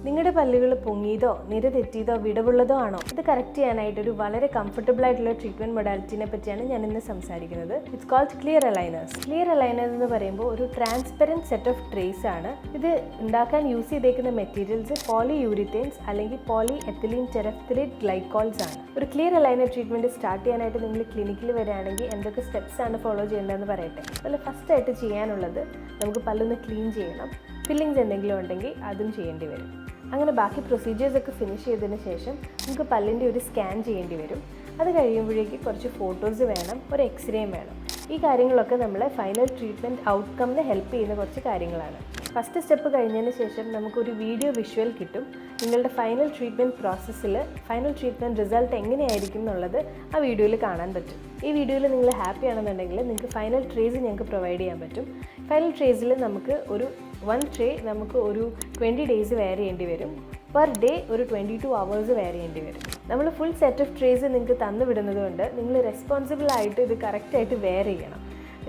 നിങ്ങളുടെ പല്ലുകൾ പൊങ്ങിയതോ നിര തെറ്റിയതോ വിടവുള്ളതോ ആണോ? ഇത് കറക്റ്റ് ചെയ്യാനായിട്ട് ഒരു വളരെ കംഫർട്ടബിൾ ആയിട്ടുള്ള ട്രീറ്റ്മെന്റ് മൊഡാലിറ്റിനെ പറ്റിയാണ് ഞാൻ ഇന്ന് സംസാരിക്കുന്നത്. It's called clear aligners. Clear aligners എന്ന് പറയുമ്പോൾ ഒരു ട്രാൻസ്പെറൻറ്റ് സെറ്റ് ഓഫ് ട്രേസ് ആണ്. ഇത് ഉണ്ടാക്കാൻ യൂസ് ചെയ്തേക്കുന്ന മെറ്റീരിയൽസ് പോളിയൂരിത്തേൻസ് അല്ലെങ്കിൽ പോളി എത്തിലീൻ ടെറഫ്തലേറ്റ് ഗ്ലൈക്കോൾസ് ആണ്. ഒരു ക്ലിയർ അലൈനർ ട്രീറ്റ്മെന്റ് സ്റ്റാർട്ട് ചെയ്യാനായിട്ട് നിങ്ങൾ ക്ലിനിക്കിൽ വരികയാണെങ്കിൽ എന്തൊക്കെ സ്റ്റെപ്സ് ആണ് ഫോളോ ചെയ്യേണ്ടതെന്ന് പറയട്ടെ. അതിൽ ഫസ്റ്റ് ആയിട്ട് ചെയ്യാനുള്ളത് നമുക്ക് പല്ലൊന്ന് ക്ലീൻ ചെയ്യണം. ഫില്ലിങ്സ് എന്തെങ്കിലും ഉണ്ടെങ്കിൽ അതും ചെയ്യേണ്ടി വരും. അങ്ങനെ ബാക്കി പ്രൊസീജിയേഴ്സ് ഒക്കെ ഫിനിഷ് ചെയ്തതിന് ശേഷം നമുക്ക് പല്ലിൻ്റെ ഒരു സ്കാൻ ചെയ്യേണ്ടി വരും. അത് കഴിയുമ്പോഴേക്ക് കുറച്ച് ഫോട്ടോസ് വേണം, ഒരു എക്സ്റേയും വേണം. ഈ കാര്യങ്ങളൊക്കെ നമ്മളെ ഫൈനൽ ട്രീറ്റ്മെൻറ്റ് ഔട്ട്കമ്മിനെ ഹെൽപ്പ് ചെയ്യുന്ന കുറച്ച് കാര്യങ്ങളാണ്. ഫസ്റ്റ് സ്റ്റെപ്പ് കഴിഞ്ഞതിന് ശേഷം നമുക്കൊരു വീഡിയോ വിഷ്വൽ കിട്ടും. നിങ്ങളുടെ ഫൈനൽ ട്രീറ്റ്മെൻറ്റ് പ്രോസസ്സിൽ ഫൈനൽ ട്രീറ്റ്മെൻറ്റ് റിസൾട്ട് എങ്ങനെയായിരിക്കും എന്നുള്ളത് ആ വീഡിയോയിൽ കാണാൻ പറ്റും. ഈ വീഡിയോയിൽ നിങ്ങൾ ഹാപ്പി ആണെന്നുണ്ടെങ്കിൽ നിങ്ങൾക്ക് ഫൈനൽ ട്രേസ് ഞങ്ങൾക്ക് പ്രൊവൈഡ് ചെയ്യാൻ പറ്റും. ഫൈനൽ ട്രേസിൽ നമുക്ക് ഒരു 1 ട്രേ നമുക്ക് ഒരു 20 ഡേയ്സ് വെയർ ചെയ്യേണ്ടി വരും. പെർ ഡേ ഒരു 22 hours വെയർ ചെയ്യേണ്ടി വരും. നമ്മൾ ഫുൾ സെറ്റ് ഓഫ് ട്രേസ് നിങ്ങൾക്ക് തന്നു വിടുന്നത് കൊണ്ട് നിങ്ങൾ റെസ്പോൺസിബിൾ ആയിട്ട് ഇത് കറക്റ്റായിട്ട് വെയർ ചെയ്യണം.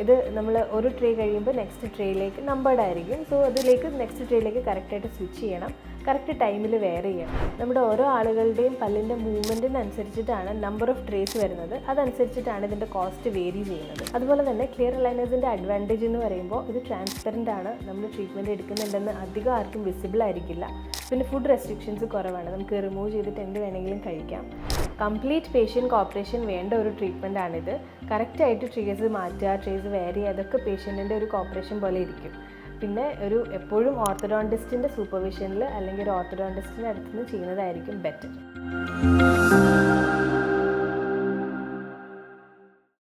ഇത് നമ്മൾ ഒരു ട്രേ കഴിയുമ്പോൾ നെക്സ്റ്റ് ട്രേയിലേക്ക് നമ്പേർഡ് ആയിരിക്കും. സോ അതിലേക്ക് നെക്സ്റ്റ് ട്രേയിലേക്ക് കറക്റ്റായിട്ട് സ്വിച്ച് ചെയ്യണം, കറക്റ്റ് ടൈമിൽ വെയർ ചെയ്യണം. നമ്മുടെ ഓരോ ആളുകളുടെയും പല്ലിൻ്റെ മൂവ്മെൻറ്റിനനുസരിച്ചിട്ടാണ് നമ്പർ ഓഫ് ട്രേസ് വരുന്നത്. അതനുസരിച്ചിട്ടാണ് ഇതിൻ്റെ കോസ്റ്റ് വേരി ചെയ്യുന്നത്. അതുപോലെ തന്നെ ക്ലിയർ അലൈനേഴ്സിൻ്റെ അഡ്വാൻറ്റേജ് എന്ന് പറയുമ്പോൾ ഇത് ട്രാൻസ്പെറൻ്റ് ആണ്. നമ്മൾ ട്രീറ്റ്മെൻറ്റ് എടുക്കുന്നുണ്ടെന്ന് അധികം ആർക്കും വിസിബിൾ ആയിരിക്കില്ല. പിന്നെ ഫുഡ് റെസ്ട്രിക്ഷൻസ് കുറവാണ്. നമുക്ക് റിമൂവ് ചെയ്തിട്ട് എന്ത് വേണമെങ്കിലും കഴിക്കാം. കംപ്ലീറ്റ് പേഷ്യൻ്റ് കോപ്പറേഷൻ വേണ്ട ഒരു ട്രീറ്റ്മെൻ്റ് ആണിത്. കറക്റ്റായിട്ട് ട്രേസ് മാറ്റുക, ട്രേസ് വെയർ ചെയ്യുക, അതൊക്കെ പേഷ്യൻറ്റിൻ്റെ ഒരു കോപ്പറേഷൻ പോലെ ഇരിക്കും. പിന്നെ എപ്പോഴും ഓർത്തഡോണ്ടിസ്റ്റിൻ്റെ സൂപ്പർവിഷനിൽ അല്ലെങ്കിൽ ഒരു ഓർത്തഡോണ്ടിസ്റ്റിൻ്റെ അടുത്ത് നിന്ന് ചെയ്യുന്നതായിരിക്കും ബെറ്റർ.